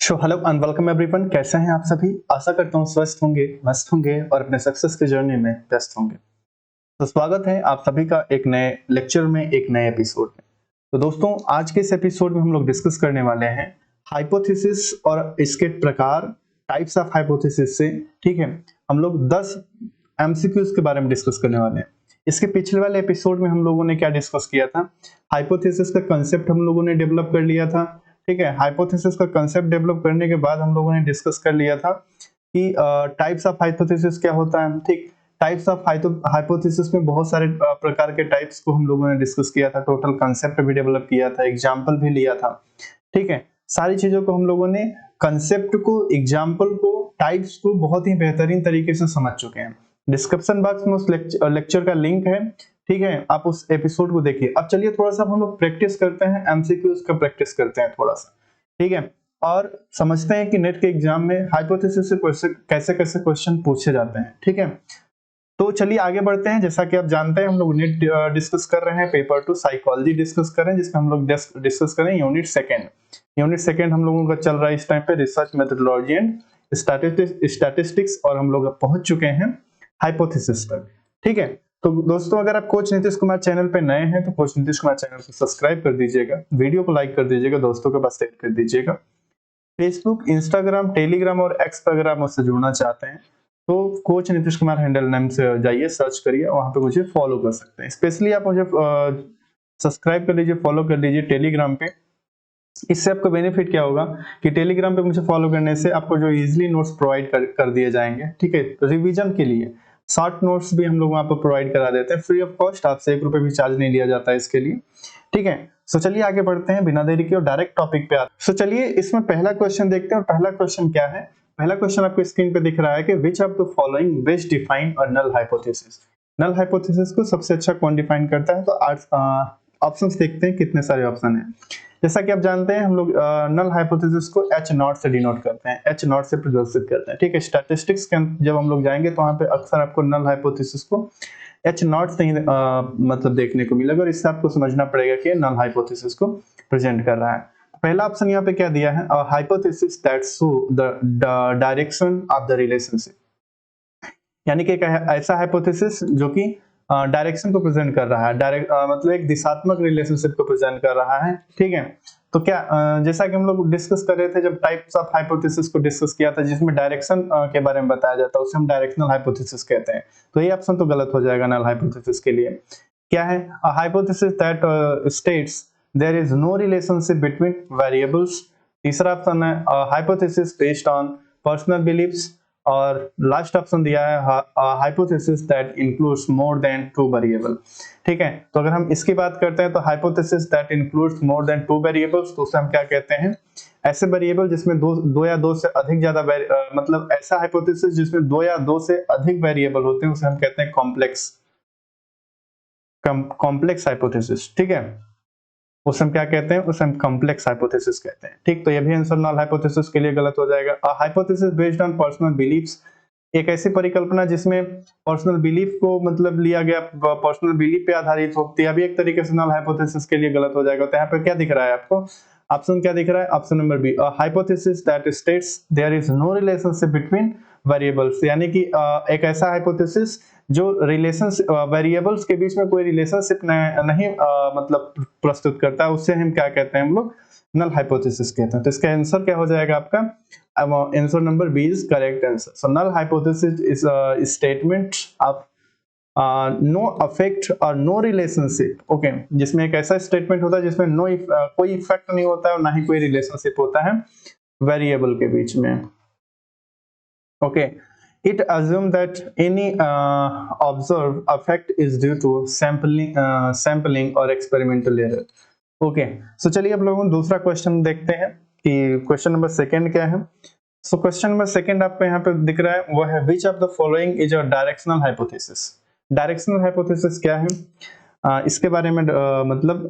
Hello and welcome everyone. कैसे हैं आप सभी? आशा करता हूँ स्वस्थ होंगे, मस्त होंगे और अपने सक्सेस की जर्नी में व्यस्त होंगे। तो स्वागत है आप सभी का एक नए लेक्चर में, एक नए एपिसोड में। तो दोस्तों, आज के इस एपिसोड में हम लोग डिस्कस करने वाले हैं हाइपोथेसिस और इसके प्रकार, टाइप्स ऑफ हाइपोथेसिस से। ठीक है, हम लोग 10 एमसीक्यूज के बारे में डिस्कस करने वाले हैं। इसके पिछले वाले एपिसोड में हम लोगों ने क्या डिस्कस किया था? हाइपोथेसिस का कंसेप्ट हम लोगों ने डेवलप कर लिया था। ठीक है, हाइपोथेसिस का कंसेप्ट डेवलप करने के बाद हम लोगों ने डिस्कस कर लिया था कि टाइप्स ऑफ हाइपोथेसिस क्या होता है। ठीक, टाइप्स ऑफ हाइपोथेसिस में बहुत सारे प्रकार के टाइप्स को हम लोगों ने डिस्कस किया था, टोटल कंसेप्ट भी डेवलप किया था, एग्जांपल भी लिया था। ठीक है, सारी चीजों को हम लोगों ने, कंसेप्ट को, एग्जांपल को, टाइप्स को बहुत ही बेहतरीन तरीके से समझ चुके हैं। डिस्क्रिप्शन बॉक्स में उस लेक्चर का लिंक है। ठीक है, आप उस एपिसोड को देखिए। अब चलिए थोड़ा सा हम लोग प्रैक्टिस करते हैं, एमसीक्यूज का प्रैक्टिस करते हैं थोड़ा सा। ठीक है, और समझते हैं कि नेट के एग्जाम में हाइपोथेसिस से कैसे कैसे क्वेश्चन पूछे जाते हैं। ठीक है, तो चलिए आगे बढ़ते हैं। जैसा कि आप जानते हैं, हम लोग नेट डिस्कस कर रहे हैं, पेपर 2 साइकोलॉजी डिस्कस कर रहे हैं, जिसमें हम लोग डिस्कस कर रहे हैं यूनिट सेकंड। यूनिट सेकंड हम लोगों का चल रहा है इस टाइम पे रिसर्च मेथोडोलॉजी एंड स्टैटिस्टिक्स, और हम लोग पहुंच चुके हैं हाइपोथेसिस तक। ठीक है, तो दोस्तों, अगर आप कोच नीतीश कुमार चैनल पे नए हैं तो कोच नीतीश कुमार चैनल को सब्सक्राइब कर दीजिएगा, वीडियो को लाइक कर दीजिएगा, दोस्तों के पास शेयर कर दीजिएगा। फेसबुक, इंस्टाग्राम, टेलीग्राम और एक्स पर अगर आप मुझसे जुड़ना चाहते हैं तो coach Nitish Kumar handle name से जाइए, सर्च करिए, वहां पे मुझे फॉलो कर सकते हैं। स्पेशली आप मुझे सब्सक्राइब कर लीजिए, फॉलो कर लीजिए टेलीग्राम पे। इससे आपको बेनिफिट क्या होगा कि टेलीग्राम पे मुझे फॉलो करने से आपको जो इजीली नोट्स प्रोवाइड कर दिए जाएंगे। ठीक है, रिवीजन के लिए शॉर्ट नोट्स भी हम लोग वहां पर प्रोवाइड करा देते हैं फ्री ऑफ कॉस्ट। आपसे ₹1 भी चार्ज नहीं लिया जाता है इसके लिए। ठीक है, सो चलिए आगे बढ़ते हैं बिना देरी के और डायरेक्ट टॉपिक पे आते हैं। सो चलिए इसमें पहला क्वेश्चन देखते हैं। और पहला क्वेश्चन क्या है? पहला क्वेश्चन आपको स्क्रीन पे दिख रहा है कि which of the following best define a null hypothesis. Null hypothesis को सबसे अच्छा कौन डिफाइन करता है? तो ऑप्शंस देखते हैं, कितने सारे ऑप्शन हैं। जैसा कि आप जानते हैं, हम लोग नल हाइपोथेसिस को एच नॉट से डिनोट करते हैं, एच नॉट से प्रदर्शित करते हैं। ठीक है, स्टैटिस्टिक्स के जब हम लोग जाएंगे तो वहां पे अक्सर आपको नल हाइपोथेसिस को एच नॉट से ही मतलब देखने को मिलेगा, और इससे आपको समझना पड़ेगा कि नल हाइपोथेसिस को प्रेजेंट कर रहा है। पहला ऑप्शन यहाँ पे क्या दिया है? Hypothesis that show the direction of the relationship, यानी कि एक ऐसा हाइपोथेसिस जो कि डायरेक्शन को प्रेजेंट कर रहा है, मतलब एक दिशात्मक रिलेशनशिप को प्रेजेंट कर रहा है। ठीक है, तो क्या जैसा कि हम लोग डिस्कस कर रहे थे जब टाइप्स ऑफ हाइपोथेसिस को डिस्कस किया था, जिसमें डायरेक्शन के बारे में बताया जाता है, उसे हम डायरेक्शनल हाइपोथेसिस कहते हैं। तो ये ऑप्शन तो गलत हो जाएगा नल हाइपोथेसिस के लिए। क्या है? Hypothesis that states there is no relationship between variables. तीसरा ऑप्शन है hypothesis based on personal beliefs. और लास्ट ऑप्शन दिया है hypothesis that includes more than 2 variable. ठीक है, तो अगर हम इसकी बात करते हैं तो hypothesis that includes more than 2 variables, तो उसे हम क्या कहते हैं? ऐसे वेरिएबल जिसमें दो या दो से अधिक ज्यादा मतलब ऐसा हाइपोथेसिस जिसमें 2 या 2 से अधिक वेरिएबल होते हैं, उसे हम कहते हैं कॉम्प्लेक्स हाइपोथेसिस। ठीक है, उसे हम क्या कहते हैं? उसे हम कॉम्प्लेक्स हाइपोथेसिस कहते हैं। ठीक, तो ये भी आंसर नल हाइपोथेसिस के लिए गलत हो जाएगा। Hypothesis based on personal beliefs, एक ऐसी परिकल्पना जिसमें पर्सनल बिलीफ को मतलब लिया गया, पर्सनल बिलीफ पे आधारित होती है, अभी एक तरीके से नल हाइपोथेसिस के लिए गलत हो जाएगा। तो यहाँ पे क्या दिख रहा है आपको? ऑप्शन क्या दिख रहा है? Option number B, hypothesis that states there is no relationship between variables, यानी कि एक ऐसा हाइपोथेसिस जो रिलेशनशिप वेरिएबल्स के बीच में कोई रिलेशनशिप नहीं मतलब प्रस्तुत करता है, उससे हम क्या कहते हैं? हम लोग नल हाइपोथेसिस कहते हैं। तो इसका आंसर क्या हो जाएगा आपका? Answer number B is correct answer. So null hypothesis is a statement of no affect और नो रिलेशनशिप। ओके, जिसमें एक ऐसा स्टेटमेंट होता है जिसमें कोई इफेक्ट नहीं होता है और ना ही कोई रिलेशनशिप होता है वेरिएबल के बीच में। Okay, it assumes that any observed effect is due to sampling or experimental error. Okay, so चलिए अब लोगों दूसरा क्वेश्चन देखते हैं कि क्वेश्चन नंबर सेकंड क्या है। सो क्वेश्चन नंबर सेकंड आपको यहाँ पे दिख रहा है, वो है विच of the following is a directional hypothesis. Directional hypothesis क्या है? इसके बारे में मतलब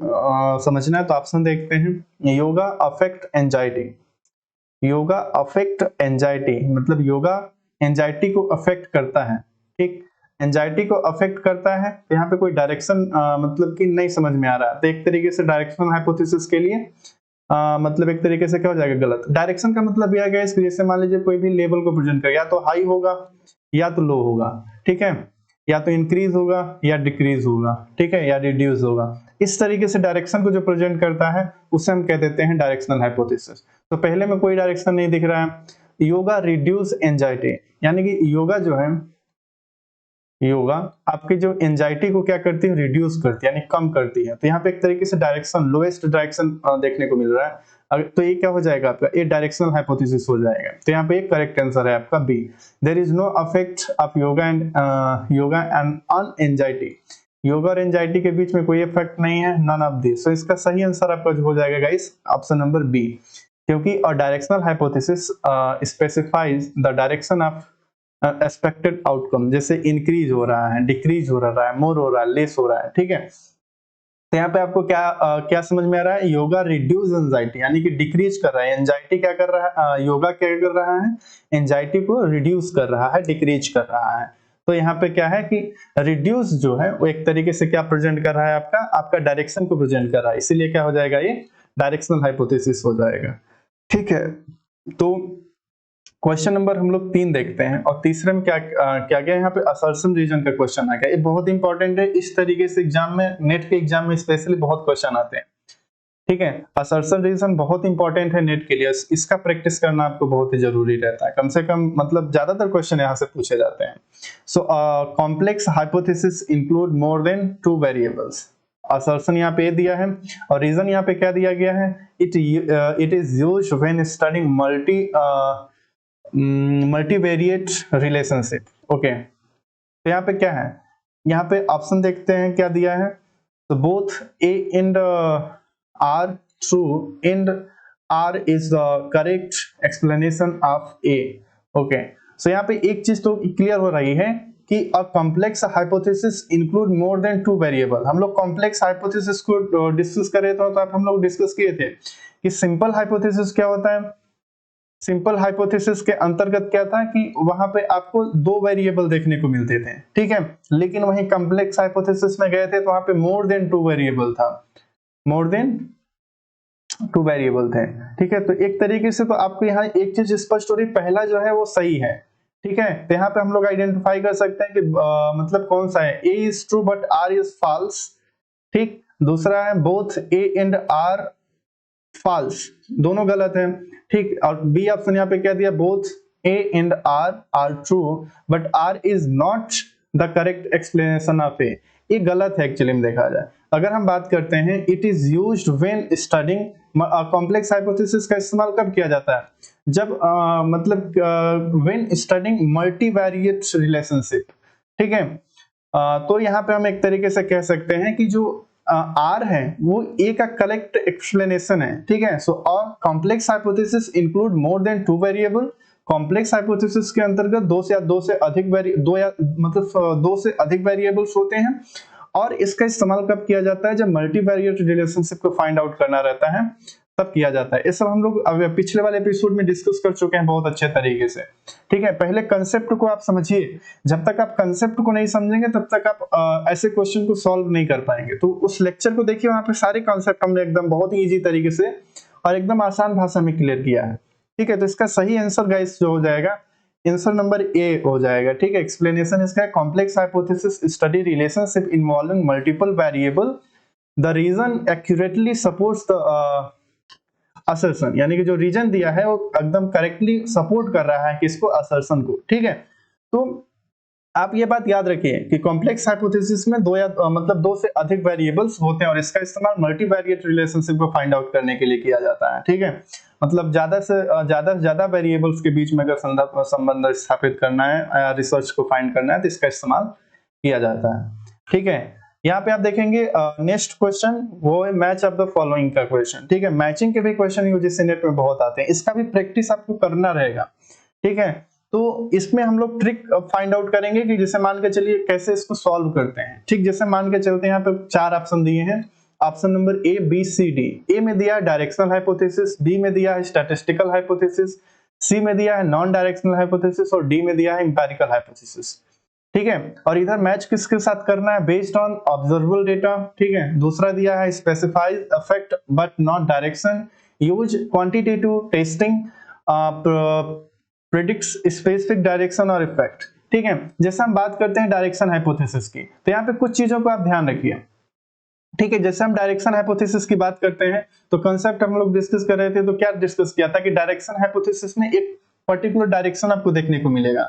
समझना है तो ऑप्शन देखते हैं। Yoga affect anxiety, yoga affect anxiety, मतलब योगा एंजाइटी को अफेक्ट करता है। ठीक, एंजाइटी को अफेक्ट करता है, तो यहाँ पे कोई डायरेक्शन मतलब कि नहीं समझ में आ रहा है। तो एक तरीके से डायरेक्शनल हाइपोथेसिस के लिए मतलब एक तरीके से क्या हो जाएगा, गलत। डायरेक्शन का मतलब यह है कि जैसे मान लीजिए कोई भी लेवल को प्रेजेंट कर, या तो हाई होगा या तो लो होगा, ठीक है, या तो इंक्रीज होगा या डिक्रीज होगा, ठीक है, या रिड्यूस होगा। इस तरीके से डायरेक्शन को जो प्रेजेंट करता है उसे हम कह देते हैं डायरेक्शनल हाइपोथेसिस। तो पहले में कोई डायरेक्शन नहीं दिख रहा है। योगा रिड्यूस एंजाइटी, यानी कि योगा जो है, योगा आपके जो एंजाइटी को क्या करती है, रिड्यूस करती है, यानी कम करती है। तो यहाँ पे एक तरीके से डायरेक्शन, लोएस्ट डायरेक्शन देखने को मिल रहा है। तो ये क्या हो जाएगा आपका, ये डायरेक्शनल हाइपोथेसिस हो जाएगा। तो यहाँ पे एक करेक्ट आंसर है आपका B, there is no affect of yoga and on anxiety. Yoga और एंजाइटी के बीच में कोई इफेक्ट नहीं है, नन ऑफ दिस। सो इसका सही आंसर आपका जो हो जाएगा गाइस, ऑप्शन नंबर बी, क्योंकि a directional hypothesis specifies the direction of expected outcome, जैसे इंक्रीज हो रहा है, डिक्रीज हो रहा है, मोर हो रहा है, लेस हो रहा है, ठीक है। तो यहाँ पे आपको क्या समझ में आ रहा है, योगा रिड्यूस एंजाइटी, यानी कि डिक्रीज कर रहा है। एंजाइटी क्या कर रहा है, योगा क्या कर रहा है, एंजाइटी को रिड्यूस कर रहा है, डिक्रीज कर रहा है। तो यहाँ पे क्या है कि रिड्यूस जो है वो एक तरीके से क्या प्रेजेंट कर रहा है, आपका डायरेक्शन को प्रेजेंट कर रहा है, इसीलिए क्या हो जाएगा, ये डायरेक्शनल हाइपोथेसिस हो जाएगा, ठीक है। तो क्वेश्चन नंबर हम लोग 3 देखते हैं, और तीसरे में क्या क्या गया यहाँ पे, असर्शन रीजन का क्वेश्चन आ गया। ये बहुत इंपॉर्टेंट है, इस तरीके से एग्जाम में, नेट के एग्जाम में स्पेशली बहुत क्वेश्चन आते हैं, ठीक है। असर्शन रीजन बहुत इंपॉर्टेंट है नेट के लिए, इसका प्रैक्टिस करना आपको बहुत ही जरूरी रहता है। कम से कम मतलब ज्यादातर क्वेश्चन यहाँ से पूछे जाते हैं। सो कॉम्प्लेक्स हाइपोथेसिस इंक्लूड मोर देन 2 वेरिएबल्स। असर्शन यहाँ पे दिया है, और रीजन यहाँ पे क्या दिया गया है, it is used when studying multivariate relationship, okay. तो यहाँ पे क्या है, यहाँ पे ऑप्शन देखते हैं क्या दिया है। तो both A and R true and R is the correct explanation of A, okay. So यहाँ पे एक चीज तो क्लियर हो रही है कि a complex hypothesis include more than 2 variable. हम लोग कॉम्प्लेक्स हाइपोथेसिस को डिस्कस कर रहे थे, तो हम लोग डिस्कस किए थे कि सिंपल हाइपोथेसिस क्या होता है। सिंपल हाइपोथेसिस के अंतर्गत क्या था कि वहां पे आपको 2 वेरिएबल देखने को मिलते थे, ठीक है। लेकिन वहीं कॉम्प्लेक्स हाइपोथेसिस में गए थे तो वहां पे मोर देन 2 वेरिएबल था, मोर देन 2 वेरिएबल थे, ठीक है। तो एक तरीके से तो आपको यहाँ एक चीज स्पष्ट हो रही, पहला जो है वो सही है, ठीक है। तो यहाँ पे हम लोग आइडेंटिफाई कर सकते हैं कि मतलब कौन सा है, A is true but R is false, ठीक। दूसरा है both A and R false, दोनों गलत है, ठीक। और बी ऑप्शन यहाँ पे क्या दिया, both A and R are true but R is not the correct explanation of A. ये गलत है एक्चुअली में देखा जाए। अगर हम बात करते हैं it is used when studying, complex hypothesis का इस्तेमाल कब किया जाता है, जब मतलब व्हेन स्टडीइंग मल्टीवेरिएट रिलेशनशिप, ठीक है। तो यहाँ पे हम एक तरीके से कह सकते हैं कि जो आर है वो ए का करेक्ट एक्सप्लेनेशन है, ठीक है। सो कॉम्प्लेक्स हाइपोथेसिस इंक्लूड मोर देन 2 वेरिएबल। कॉम्प्लेक्स हाइपोथेसिस के अंतर्गत दो से अधिक वेरिएबल्स होते हैं, और इसका इस्तेमाल कब किया जाता है, जब मल्टीवेरिएट रिलेशनशिप को फाइंड आउट करना रहता है तब किया जाता है। ये सब हम लोग पिछले वाले एपिसोड में डिस्कस कर चुके हैं बहुत अच्छे तरीके से, ठीक है। पहले कंसेप्ट को आप समझिए, जब तक आप कंसेप्ट को नहीं समझेंगे तब तक आप ऐसे क्वेश्चन को सॉल्व नहीं कर पाएंगे। तो उस लेक्चर को देखिए, वहां पे सारे कॉन्सेप्ट हमने एकदम बहुत ही इजी तरीके से और एकदम आसान भाषा में क्लियर किया है, ठीक है। तो इसका सही आंसर गाइस जो हो जाएगा, आंसर नंबर ए हो जाएगा, ठीक है। एक्सप्लेनेशन इसका complex hypothesis study relationship involving multiple variable, the reason accurately supports the assertion, यानी कि जो रीजन दिया है वो एकदम करेक्टली सपोर्ट कर रहा है किसको, असर्शन को, ठीक है। तो आप ये बात याद रखिए कि कॉम्प्लेक्स हाइपोथेसिस में मतलब 2 से अधिक वेरिएबल्स होते हैं, और इसका इस्तेमाल मल्टीवेरिएट रिलेशनशिप को फाइंड आउट करने के लिए किया जाता है, ठीक है। मतलब ज्यादा से ज्यादा वेरिएबल्स के बीच में अगर संबंध स्थापित करना है, रिसर्च को फाइंड करना है, तो इसका इस्तेमाल किया जाता है, ठीक है। यहाँ पे आप देखेंगे नेक्स्ट क्वेश्चन वो है मैच ऑफ द फॉलोइंग का क्वेश्चन, ठीक है। मैचिंग के भी क्वेश्चन यूजीसी नेट में बहुत आते हैं, इसका भी प्रैक्टिस आपको करना रहेगा, ठीक है। तो इसमें हम लोग ट्रिक फाइंड आउट करेंगे कि जैसे मान के चलिए कैसे इसको सॉल्व करते हैं, ठीक। जैसे मान के चलते हैं, यहाँ पे 4 ऑप्शन दिए हैं, option number A B C D. A में दिया है डायरेक्शनल हाइपोथेसिस, बी में दिया है स्टैटिस्टिकल हाइपोथेसिस, सी में दिया है नॉन डायरेक्शनल हाइपोथेसिस, और डी में दिया है एम्पिरिकल हाइपोथेसिस, ठीक है। और इधर मैच किसके साथ करना है, बेस्ड ऑन ऑब्जर्वेबल डेटा, ठीक है। दूसरा दिया है specifies effect but not direction, use quantitative testing predicts specific direction और इफेक्ट। ठीक है, जैसे हम बात करते हैं डायरेक्शन हाइपोथेसिस की, तो यहाँ पे कुछ चीजों को आप ध्यान रखिए। ठीक है, जैसे हम डायरेक्शन हाइपोथेसिस की बात करते हैं तो कंसेप्ट हम लोग डिस्कस कर रहे थे, तो क्या डिस्कस किया था कि डायरेक्शन हाइपोथेसिस में एक पर्टिकुलर डायरेक्शन आपको देखने को मिलेगा।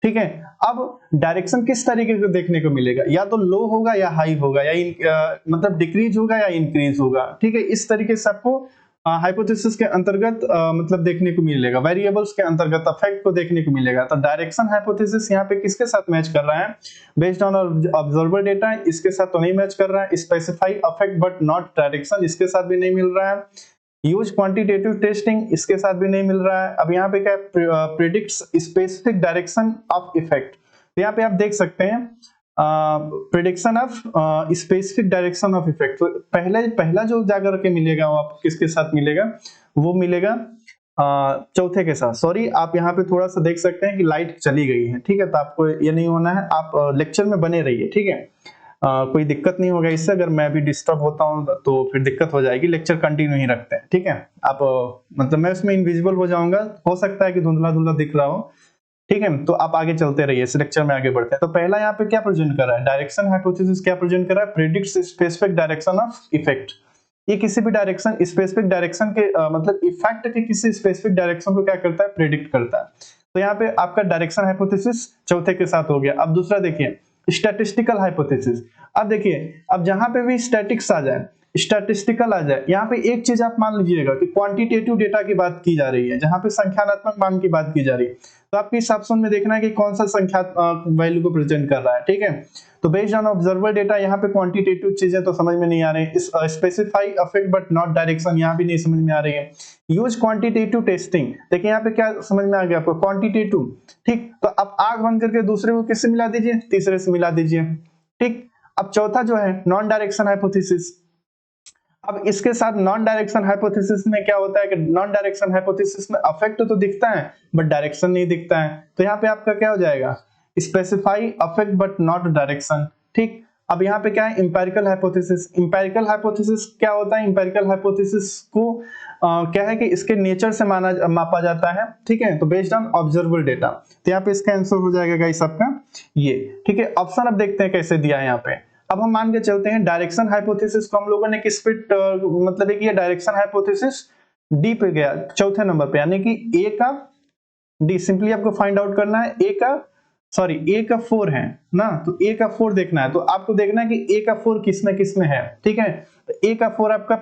ठीक है, अब डायरेक्शन किस तरीके से देखने को मिलेगा, या तो लो होगा या हाई होगा, या मतलब डिक्रीज होगा या इंक्रीज होगा। ठीक है, इस तरीके से आपको हाइपोथेसिस के अंतर्गत मतलब देखने को मिलेगा, वेरिएबल्स के अंतर्गत इफेक्ट को देखने को मिलेगा। तो डायरेक्शन हाइपोथेसिस यहाँ पे किसके साथ मैच कर रहा है, बेस्ड ऑन ऑब्जर्वर डेटा, इसके साथ तो नहीं मैच कर रहा है। Specify effect but not direction, इसके साथ भी नहीं मिल रहा है। यूज क्वांटिटेटिव टेस्टिंग, इसके साथ भी नहीं मिल रहा है। अब यहाँ पे क्या predicts specific direction of effect, तो यहाँ पे आप देख सकते हैं prediction of specific direction of effect. तो पहला जो जाकर के मिलेगा वो आपको किसके साथ मिलेगा, वो मिलेगा चौथे के साथ। सॉरी, आप यहाँ पे थोड़ा सा देख सकते हैं कि लाइट चली गई है। ठीक है, तो आपको ये नहीं होना है, आप लेक्चर में बने रहिए। ठीक है, कोई दिक्कत नहीं होगा इससे। अगर मैं भी डिस्टर्ब होता हूँ तो फिर दिक्कत हो जाएगी, लेक्चर कंटिन्यू ही रखते हैं। ठीक है, आप मतलब मैं उसमें इनविजिबल हो जाऊंगा, हो सकता है कि धुंधला धुंधला दिख रहा हो। ठीक है, तो आप आगे चलते रहिए, इस लेक्चर में आगे बढ़ते हैं। तो पहला यहाँ पे क्या प्रेजेंट कर रहा है, डायरेक्शन हाइपोथेसिस क्या प्रेजेंट कर रहा है, predicts specific direction of effect. ये किसी भी डायरेक्शन स्पेसिफिक डायरेक्शन के मतलब इफेक्ट के किसी स्पेसिफिक डायरेक्शन को क्या करता है, प्रेडिक्ट करता है। तो यहाँ पे आपका डायरेक्शन हाइपोथेसिस चौथे के साथ हो गया। अब दूसरा देखिए स्टैटिस्टिकल हाइपोथेसिस। अब देखिए, अब जहां पे भी स्टैटिक्स आ जाए, स्टैटिस्टिकल आ जाए, यहाँ पे एक चीज आप मान लीजिएगा कि क्वांटिटेटिव डेटा की बात की जा रही है, जहां पे संख्यात्मक मान की बात की जा रही है, तो आपके इस ऑप्शन में देखना है कि कौन सा संख्या वैल्यू को प्रेजेंट कर रहा है। ठीक है, तो बेस्ड ऑन ऑब्जर्वर डेटा, यहाँ पे क्वांटिटेटिव चीजें तो समझ में नहीं आ रही, specify effect but not direction यहाँ भी नहीं समझ में आ रही है। यूज क्वांटिटेटिव टेस्टिंग, देखिए यहाँ पे क्या समझ में आ गया आपको, क्वांटिटेटिव। ठीक, तो आप आंख बंद करके दूसरे को किससे मिला दीजिए, तीसरे से मिला दीजिए। ठीक, अब चौथा जो है नॉन डायरेक्शन हाइपोथेसिस। अब इसके साथ नॉन डायरेक्शन हाइपोथेसिस में क्या होता है कि नॉन डायरेक्शन हाइपोथेसिस में इफेक्ट तो दिखता है बट डायरेक्शन नहीं दिखता है। तो यहाँ पे आपका क्या हो जाएगा, specify effect but not direction. ठीक, अब यहाँ पे क्या है, इंपेरिकल हाइपोथेसिस। इंपेरिकल हाइपोथेसिस क्या होता है, इंपेरिकल हाइपोथेसिस को क्या है कि इसके नेचर से मापा जाता है। ठीक है, तो बेस्ड ऑन ऑब्जर्वेबल डेटा। तो यहाँ पे इसका आंसर हो जाएगा गाइस आपका ये। ठीक है, ऑप्शन अब देखते हैं कैसे दिया है यहाँ पे। अब हम मान के चलते हैं डायरेक्शन हाइपोथेसिस को हम लोगों ने किस पे मतलब है कि ये डायरेक्शन हाइपोथेसिस डी पे गया, चौथे नंबर पे, यानी कि ए का डी। सिंपली आपको फाइंड आउट करना है ए का, सॉरी ए का 4 है ना, तो ए का 4 देखना है। तो आपको देखना है कि ए का 4 किस में है। ठीक है, तो ए का 4 आपका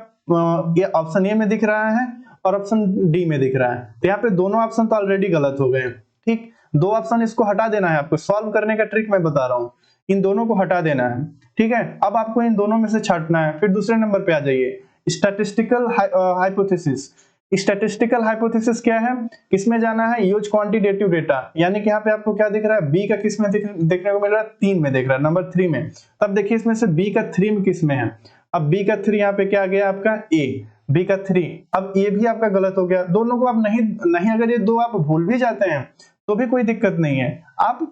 ये ऑप्शन ए में दिख रहा है और ऑप्शन डी में दिख रहा है। तो यहाँ पे दोनों ऑप्शन तो ऑलरेडी गलत हो गए। ठीक, दो ऑप्शन इसको हटा देना है आपको, सॉल्व करने का ट्रिक मैं बता रहा हूँ, इन दोनों को हटा देना है। ठीक है, अब आपको इन दोनों में से छांटना है। फिर दूसरे नंबर पे आ जाइए, स्टैटिस्टिकल हाइपोथेसिस। स्टैटिस्टिकल हाइपोथेसिस क्या है, किसमें जाना है, यूज क्वांटिटेटिव डेटा, यानी कि यहाँ पे आपको क्या दिख रहा है, बी का किस में देखने को मिल रहा है, 3 में दिख रहा है, नंबर 3 में। तब देखिए इसमें से बी का 3 में किस में है, अब बी का 3 यहाँ पे क्या आ गया आपका ए, बी का 3। अब ये भी आपका गलत हो गया। दोनों को आप नहीं अगर ये दो आप भूल भी जाते हैं तो भी कोई दिक्कत नहीं है, आप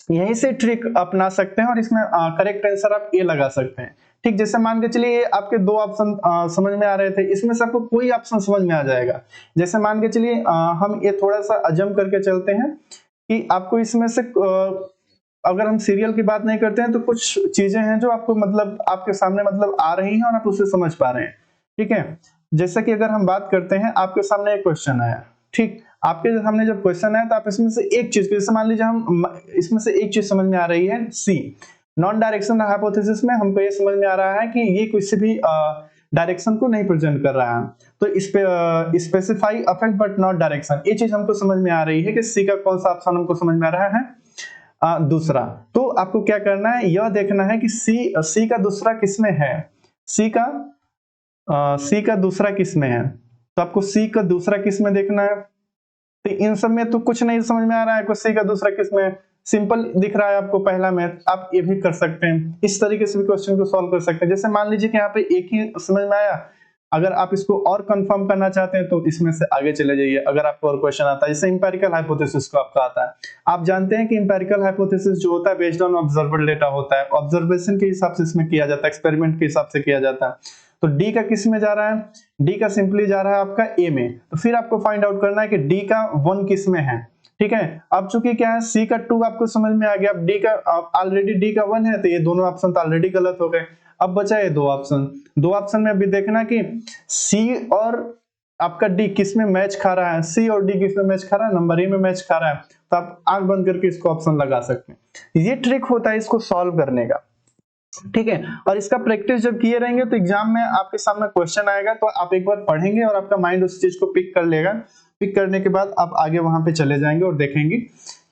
यहीं से ट्रिक अपना सकते हैं और इसमें करेक्ट आंसर आप ए लगा सकते हैं। ठीक, जैसे मान के चलिए आपके दो ऑप्शन समझ में आ रहे थे, इसमें से आपको कोई ऑप्शन समझ में आ जाएगा। जैसे मान के चलिए हम ये थोड़ा सा अजम करके चलते हैं कि आपको इसमें से अगर हम सीरियल की बात नहीं करते हैं तो कुछ चीजें हैं जो आपको मतलब आपके सामने मतलब आ रही हैं और आप उसे समझ पा रहे हैं। ठीक है, जैसे कि अगर हम बात करते हैं, आपके सामने एक क्वेश्चन आया। ठीक, आपके सामने जब क्वेश्चन आया तो आप इसमें से एक चीज, जैसे मान लीजिए हम इसमें से एक चीज समझ में आ रही है, सी नॉन डायरेक्शन हाइपोथेसिस में हमको ये समझ में आ रहा है कि ये किसी भी डायरेक्शन को नहीं प्रेजेंट कर रहा है। तो इस पे specify effect but not direction, ये चीज हमको समझ में आ रही है कि सी का कौन सा ऑप्शन हमको समझ में आ रहा है, दूसरा। तो आपको क्या करना है, यह देखना है कि सी का दूसरा किसमें है, सी का दूसरा किसमें है। तो आपको सी का दूसरा किसमें देखना है। तो इन सब में तो कुछ नहीं समझ में आ रहा है, सी का दूसरा किसमें, सिंपल दिख रहा है आपको पहला में, आप ये भी कर सकते हैं, इस तरीके से भी क्वेश्चन को सॉल्व कर सकते हैं। जैसे मान लीजिए कि यहाँ पे एक ही समझ में आया, अगर आप इसको और कंफर्म करना चाहते हैं तो इसमें से आगे चले जाइए। अगर आपको और क्वेश्चन आता है, जैसे इंपेरिकल हाइपोथेसिस को आपका आता है, आप जानते हैं कि इंपेरिकल हाइपोथेसिस जो होता है बेस्ड ऑन ऑब्जर्वेबल डेटा होता है, ऑब्जर्वेशन के हिसाब से इसमें किया जाता है, एक्सपेरिमेंट के हिसाब से किया जाता है। तो डी का किस में जा रहा है, डी का सिंपली जा रहा है आपका ए में। तो फिर आपको फाइंड आउट करना है कि डी का 1 किस में है, ठीक है। अब चूंकि क्या है सी का 2 आपको समझ में आ गया, अब डी का ऑलरेडी डी का 1 है, तो ये दोनों ऑप्शन तो ऑलरेडी गलत हो गए। अब बचा ये दो ऑप्शन में अभी देखना कि सी और आपका डी किस में मैच खा रहा है, सी और डी किस में मैच खा रहा है, नंबर ए में मैच खा रहा है, तो आप आंख बंद करके इसको ऑप्शन लगा सकते हैं। ये ट्रिक होता है इसको सॉल्व करने का, ठीक है। और इसका प्रैक्टिस जब किए रहेंगे तो एग्जाम में आपके सामने क्वेश्चन आएगा तो आप एक बार पढ़ेंगे और आपका माइंड उस चीज को पिक कर लेगा। पिक करने के बाद आप आगे वहां पे चले जाएंगे और देखेंगे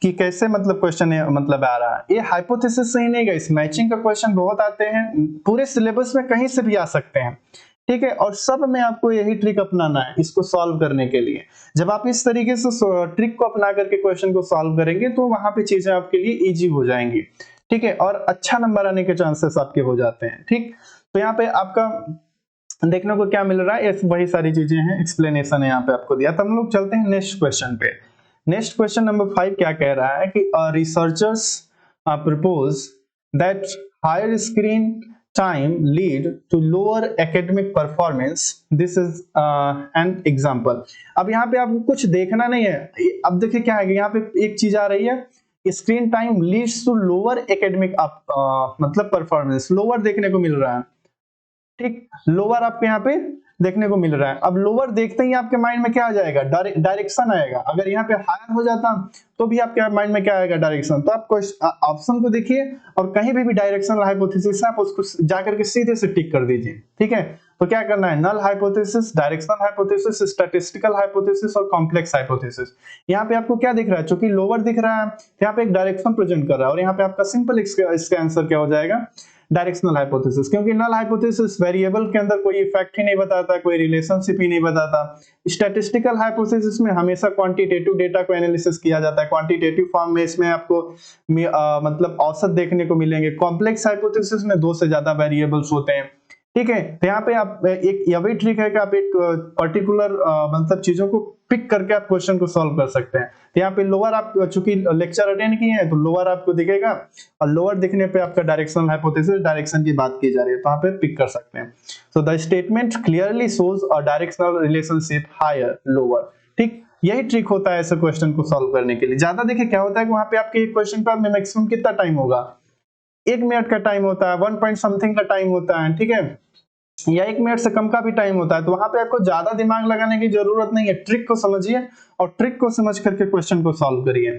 कि कैसे मतलब क्वेश्चन मतलब आ रहा है। ये हाइपोथेसिस से ही नहीं गई, मैचिंग का क्वेश्चन बहुत आते हैं, पूरे सिलेबस में कहीं से भी आ सकते हैं, ठीक है। और सब में आपको यही ट्रिक अपनाना है इसको सॉल्व करने के लिए। जब आप इस तरीके से ट्रिक को अपना करके क्वेश्चन को सॉल्व करेंगे तो वहां पे चीजें आपके लिए इजी हो जाएंगी, ठीक है, और अच्छा नंबर आने के चांसेस आपके हो जाते हैं, ठीक। तो यहाँ पे आपका देखने को क्या मिल रहा है, वही सारी चीजें हैं, एक्सप्लेनेशन है यहाँ पे आपको दिया। तो हम लोग चलते हैं नेक्स्ट क्वेश्चन पे। नेक्स्ट क्वेश्चन नंबर 5 क्या कह रहा है कि researchers propose that higher screen time lead to lower academic performance, this is an example. अब यहाँ पे आपको कुछ देखना नहीं है, अब देखिए क्या है, यहाँ पे एक चीज आ रही है, screen time leads to lower academic मतलब परफॉर्मेंस, लोअर देखने को मिल रहा है, ठीक, लोअर आपको यहाँ पे देखने को मिल रहा है। अब लोअर देखते ही आपके माइंड में क्या आ जाएगा, डायरेक्शन आएगा। अगर यहाँ पे हायर हो जाता तो भी आपके माइंड में क्या आएगा, डायरेक्शन। तो आप ऑप्शन को देखिए और कहीं भी डायरेक्शनल हाइपोथेसिस है आप उसको जाकर के सीधे से टिक कर दीजिए, ठीक है। तो क्या करना है, null hypothesis, directional hypothesis, statistical hypothesis और कॉम्प्लेक्स हाइपोथेसिस। यहाँ पे आपको क्या दिख रहा है, चूंकि लोअर दिख रहा है यहाँ पे एक डायरेक्शन प्रेजेंट कर रहा है, और यहाँ पे आपका सिंपल इसका आंसर क्या हो जाएगा, डायरेक्शनल हाइपोथेसिस। क्योंकि नल हाइपोथेसिस वेरिएबल के अंदर कोई इफेक्ट ही नहीं बताता, कोई रिलेशनशिप ही नहीं बताता। स्टैटिस्टिकल हाइपोथेसिस में हमेशा क्वांटिटेटिव डेटा को एनालिसिस किया जाता है, क्वांटिटेटिव फॉर्म में इसमें आपको मतलब औसत देखने को मिलेंगे। कॉम्प्लेक्स हाइपोथेसिस में 2 से ज्यादा वेरिएबल्स होते हैं, ठीक है। तो यहाँ पे आप एक यही ट्रिक है कि आप एक पर्टिकुलर मतलब चीजों को पिक करके आप क्वेश्चन को सॉल्व कर सकते हैं। तो यहाँ पे लोअर आप चूंकि लेक्चर अटेंड किए हैं तो लोअर आपको दिखेगा, और लोअर दिखने पे आपका डायरेक्शनल हाइपोथेसिस, डायरेक्शन की बात की जा रही है तो यहाँ पे पिक कर सकते हैं। So the statement clearly shows a directional relationship higher lower, ठीक। यही ट्रिक होता है ऐसे क्वेश्चन को सॉल्व करने के लिए। ज्यादा देखिए क्या होता है कि वहां पे आपके एक क्वेश्चन पर मैक्सिमम कितना टाइम होगा, 1 मिनट का टाइम होता है, 1 पॉइंट समथिंग का टाइम होता है, ठीक है, या 1 मिनट से कम का भी टाइम होता है। तो वहां पे आपको ज्यादा दिमाग लगाने की जरूरत नहीं है, ट्रिक को समझिए और ट्रिक को समझ करके क्वेश्चन को सॉल्व करिए,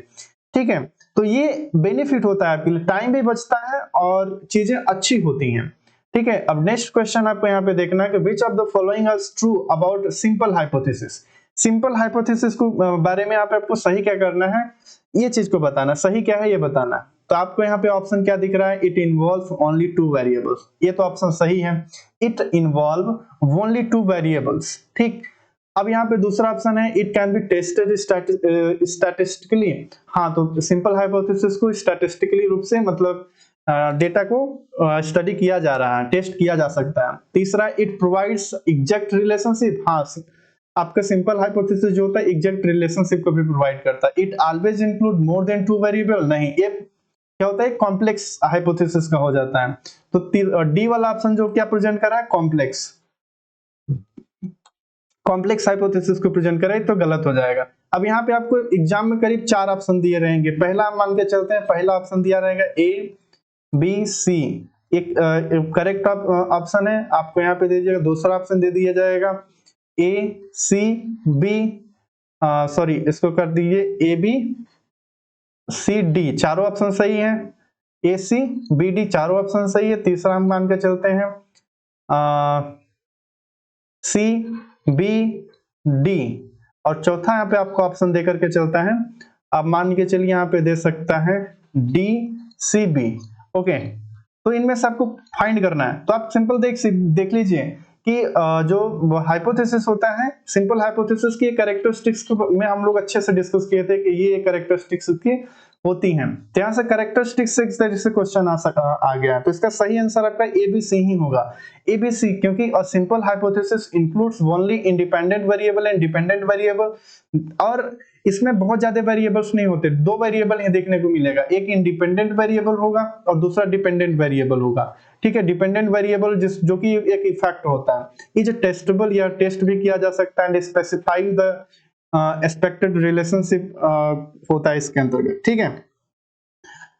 ठीक है। तो ये बेनिफिट होता है आपके लिए, टाइम भी बचता है और चीजें अच्छी होती हैं, ठीक है। अब नेक्स्ट क्वेश्चन आपको यहाँ पे देखना है कि which of the following is true about simple hypothesis. Simple hypothesis को बारे में आपको सही क्या करना है, ये चीज को बताना, सही क्या है ये बताना है। तो आपको यहाँ पे ऑप्शन क्या दिख रहा है, इट इन्वॉल्व ओनली 2 वेरिएबल्स, ये तो ऑप्शन सही है, इट इन्वॉल्व ओनली 2 वेरिएबल्स, ठीक। अब यहाँ पे दूसरा ऑप्शन है it can be tested statistically. हाँ, तो सिंपल हाइपोथेसिस को स्टैटिस्टिकली रूप से मतलब डेटा को स्टडी किया जा रहा है, टेस्ट किया जा सकता है। तीसरा, इट प्रोवाइड्स एग्जैक्ट रिलेशनशिप। हाँ, आपका सिंपल हाइपोथेसिस जो होता है एग्जैक्ट रिलेशनशिप को भी प्रोवाइड करता है। It always include more than 2 variable, नहीं, ये क्या होता है, कॉम्प्लेक्स हाइपोथेसिस का हो जाता है। तो डी वाला ऑप्शन जो क्या प्रेजेंट कर रहा है, कॉम्प्लेक्स हाइपोथेसिस को प्रेजेंट करे तो गलत हो जाएगा। अब यहाँ पे आपको एग्जाम में करीब 4 ऑप्शन दिए रहेंगे। पहला मान के चलते हैं, पहला ऑप्शन दिया रहेगा ए बी सी, एक करेक्ट ऑप्शन है, आपको यहाँ पे दे दीजिएगा। दूसरा ऑप्शन दे दिया जाएगा ए सी बी, सॉरी इसको कर दीजिए ए बी सी डी, चारों ऑप्शन सही है। ए सी बी डी चारों ऑप्शन सही है। तीसरा हम मान के चलते हैं सी बी डी, और चौथा यहाँ पे आपको ऑप्शन देकर के चलता है, आप मान के चलिए यहाँ पे दे सकता है डी सी बी, ओके। तो इनमें से आपको फाइंड करना है। तो आप सिंपल देख लीजिए कि जो हाइपोथेसिस होता है, सिंपल हाइपोथेसिस की कैरेक्टरिस्टिक्स में हम लोग अच्छे से डिस्कस किए थे कि ये कैरेक्टरिस्टिक्स की होती हैं। तो यहाँ से कैरेक्टरिस्टिक्स से इस तरह से क्वेश्चन आ गया है। तो इसका सही आंसर आपका ABC ही होगा, ABC, क्योंकि a simple hypothesis includes only independent variable and dependent variable, और इसमें बहुत ज्यादा वेरिएबल्स नहीं होते, 2 वेरिएबल ही देखने को मिलेगा, एक इंडिपेंडेंट वेरिएबल होगा और दूसरा डिपेंडेंट वेरिएबल होगा, ठीक है, डिपेंडेंट वेरिएबल जो कि एक इफेक्ट होता है, इज टेस्टेबल या टेस्ट भी किया जा सकता है, and specify the expected relationship होता है इसके अंतर्गत। ठीक है,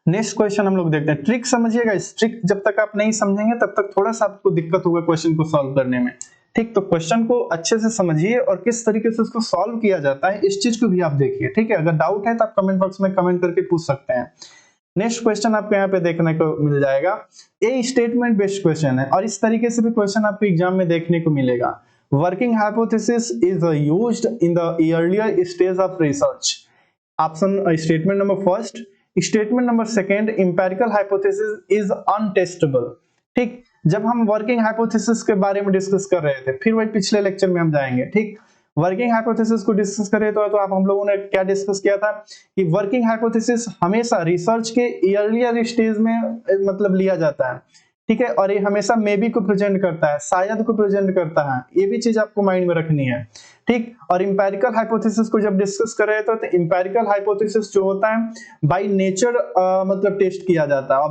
नेक्स्ट क्वेश्चन हम लोग देखते हैं। ट्रिक समझिएगा, इस ट्रिक जब तक आप नहीं समझेंगे तब तक थोड़ा सा आपको दिक्कत होगा क्वेश्चन को सॉल्व करने में। ठीक, तो क्वेश्चन को अच्छे से समझिए और किस तरीके से उसको सॉल्व किया जाता है इस चीज को भी आप देखिए। ठीक है, अगर डाउट है तो आप कमेंट बॉक्स में कमेंट करके पूछ सकते हैं। नेक्स्ट क्वेश्चन आपको यहाँ पे देखने को मिल जाएगा, ये स्टेटमेंट बेस्ड क्वेश्चन है और इस तरीके से भी क्वेश्चन आपको एग्जाम में देखने को मिलेगा। Working hypothesis is used in the earlier stage of research. Option statement number first. Statement number second, empirical hypothesis is untestable. ठीक, जब हम वर्किंग हाइपोथेसिस के बारे में डिस्कस कर रहे थे, फिर वही पिछले लेक्चर में हम जाएंगे। ठीक, वर्किंग हाइपोथेसिस को डिस्कस करें तो आप हम लोगों ने क्या डिस्कस किया था कि वर्किंग हाइपोथेसिस हमेशा रिसर्च के अर्लियर स्टेज में मतलब लिया जाता है। ठीक है, और ये हमेशा मे बी को प्रेजेंट करता है, शायद को प्रेजेंट करता है, ये भी चीज आपको माइंड में रखनी है। ठीक, और इंपेरिकल हाइपोथेसिस को जब डिस्कस कर रहे थे तो इंपेरिकल हाइपोथेसिस जो होता है बाय नेचर मतलब टेस्ट किया जाता है,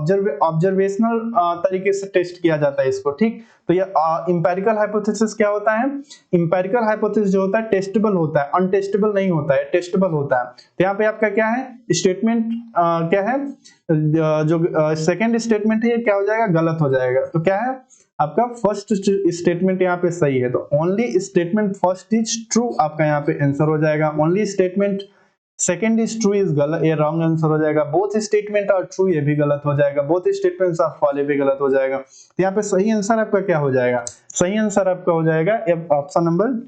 ऑब्जर्वेशनल तरीके से टेस्ट किया जाता है इसको। ठीक, तो ये इंपेरिकल हाइपोथेसिस क्या होता है, इंपेरिकल हाइपोथेसिस जो होता है टेस्टेबल होता है, अनटेस्टेबल नहीं होता है, टेस्टेबल होता है। तो यहाँ पे आपका क्या है स्टेटमेंट, क्या है जो सेकंड स्टेटमेंट है ये क्या हो जाएगा, गलत हो जाएगा। तो क्या है आपका फर्स्ट स्टेटमेंट यहाँ पे सही है, तो only statement first is true आपका यहाँ पे आंसर हो जाएगा। Only statement second is true is गलत, ये रॉन्ग आंसर हो जाएगा। बोथ स्टेटमेंट आर ट्रू, ये भी गलत हो जाएगा। बोथ स्टेटमेंट्स आर फॉल्स, ये भी गलत हो जाएगा। तो यहाँ पे सही आंसर आपका क्या हो जाएगा, सही आंसर आपका हो जाएगा ऑप्शन नंबर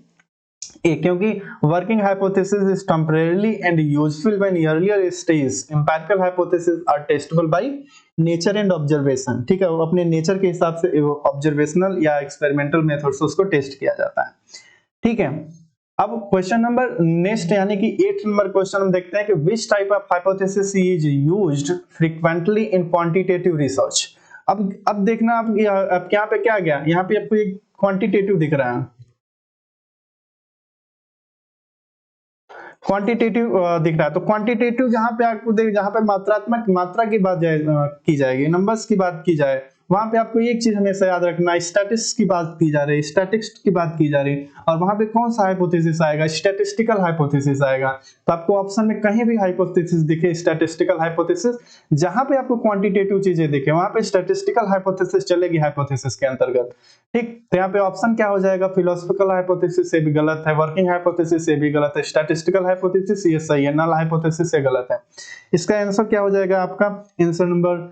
ए, क्योंकि working hypothesis is temporary and useful when earlier stage, empirical hypothesis are testable by nature and observation. ठीक है, वो अपने नेचर के हिसाब से ऑब्जर्वेशनल या एक्सपेरिमेंटल मेथड से उसको टेस्ट किया जाता है। ठीक है, अब क्वेश्चन नंबर नेक्स्ट यानी कि 8 नंबर क्वेश्चन हम देखते हैं कि which type of hypothesis is used frequently in quantitative research. अब देखना आप यहाँ पे क्या गया, यहाँ पे आपको एक क्वांटिटेटिव दिख रहा है, क्वांटिटेटिव दिख रहा है। तो क्वांटिटेटिव जहां पे आपको जहां पे मात्रात्मक मात्रा की बात की जाएगी, नंबर्स की बात की जाए, वहां पे आपको एक चीज हमेशा याद रखना, स्टैटिस्टिक्स की बात की जा रही है, स्टैटिस्टिक्स की बात की जा रही है, और वहां पे कौन सा हाइपोथेसिस आएगा, स्टैटिस्टिकल हाइपोथेसिस आएगा। तो आपको ऑप्शन में कहीं भी हाइपोथेसिस दिखे स्टैटिस्टिकल हाइपोथेसिस, जहां पे आपको क्वांटिटेटिव चीजें दिखे वहां पे स्टैटिस्टिकल हाइपोथेसिस चलेगी हाइपोथेसिस के अंतर्गत। ठीक, तो यहाँ पे ऑप्शन क्या हो जाएगा, फिलोसॉफिकल हाइपोथेसिस से भी गलत है, वर्किंग हाइपोथेसिस से भी गलत है, स्टैटिस्टिकल हाइपोथेसिस ये सही है, नल हाइपोथेसिस से गलत है। इसका आंसर क्या हो जाएगा आपका, answer number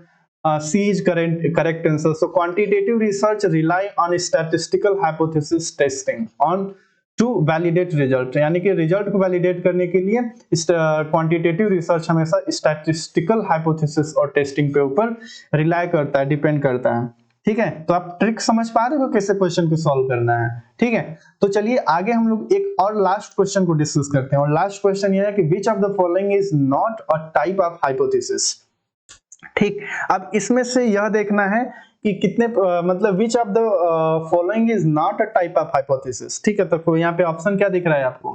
C is correct answer. So quantitative research rely on statistical hypothesis testing on to validate result, यानी कि रिजल्ट को वैलिडेट करने के लिए क्वांटिटेटिव रिसर्च हमेशा स्टैटिस्टिकल हाइपोथेसिस और टेस्टिंग पे ऊपर रिलाई करता है, डिपेंड करता है। ठीक है, तो आप ट्रिक समझ पा रहे हो कैसे क्वेश्चन को सॉल्व करना है। ठीक है, तो चलिए आगे हम लोग एक और लास्ट क्वेश्चन को डिस्कस करते हैं, और लास्ट क्वेश्चन ये है कि which of the following is not a type of hypothesis. ठीक, अब इसमें से यह देखना है कि कितने मतलब विच of the following is not a type of hypothesis. ठीक है, तो यहाँ पे ऑप्शन क्या दिख रहा है आपको,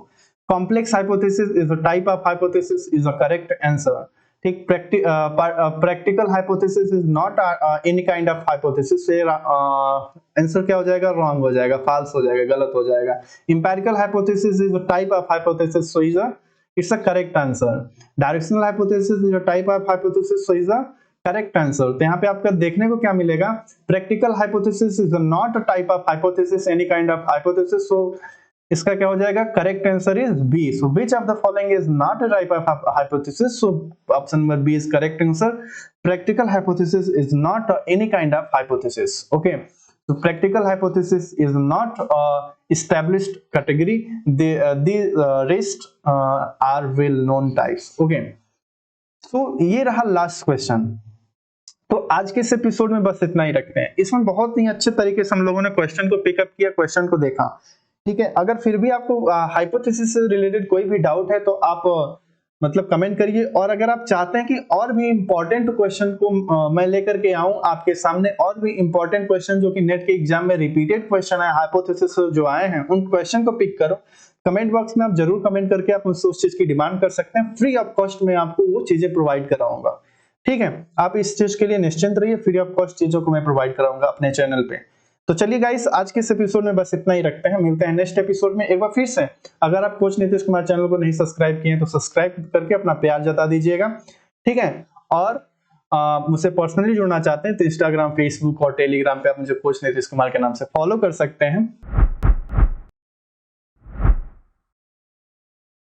complex hypothesis is a type of hypothesis is a correct answer. ठीक, practical hypothesis is not any kind of hypothesis, so answer क्या हो जाएगा, रॉन्ग हो जाएगा, फॉल्स हो जाएगा, गलत हो जाएगा। Empirical hypothesis is a type of hypothesis, so is a it's a correct answer. Directional hypothesis is a type of hypothesis, so is a correct answer. तो यहाँ पे आपका देखने को क्या मिलेगा, practical hypothesis is not a type of hypothesis, any kind of hypothesis, so इसका क्या हो जाएगा, correct answer is B. So which of the following is not a type of hypothesis, so option number B is correct answer. Practical hypothesis is not any kind of hypothesis. Okay, so practical hypothesis is not a established category, the rest are well known types. Okay, so ये रहा last question. तो आज के इस episode में बस इतना ही रखते हैं। इसमें बहुत ही अच्छे तरीके से हम लोगों ने क्वेश्चन को पिकअप किया, क्वेश्चन को देखा। ठीक है, अगर फिर भी आपको हाइपोथेसिस से रिलेटेड कोई भी डाउट है तो आप मतलब कमेंट करिए, और अगर आप चाहते हैं कि और भी इंपॉर्टेंट क्वेश्चन को मैं लेकर के आऊं आपके सामने, और भी इंपॉर्टेंट क्वेश्चन जो कि नेट के एग्जाम में रिपीटेड क्वेश्चन है हाइपोथेसिस जो आए हैं, उन क्वेश्चन को पिक करो, कमेंट बॉक्स में आप जरूर कमेंट करके आप मुझसे उस चीज की डिमांड कर सकते हैं। फ्री ऑफ कॉस्ट में आपको वो चीजें प्रोवाइड कराऊंगा। ठीक है, आप इस चीज के लिए निश्चिंत रहिए, फ्री ऑफ कॉस्ट चीजों को मैं प्रोवाइड कराऊंगा अपने चैनल पे। तो चलिए गाइस, आज के इस एपिसोड में बस इतना ही रखते हैं, मिलते हैं नेक्स्ट एपिसोड में। एक बार फिर से अगर आप कोच नीतीश कुमार चैनल को नहीं सब्सक्राइब किए हैं तो सब्सक्राइब करके अपना प्यार जता दीजिएगा, ठीक है। और मुझसे पर्सनली जुड़ना चाहते हैं तो इंस्टाग्राम, फेसबुक और टेलीग्राम पे आप मुझे कोच नीतीश कुमार के नाम से फॉलो कर सकते हैं।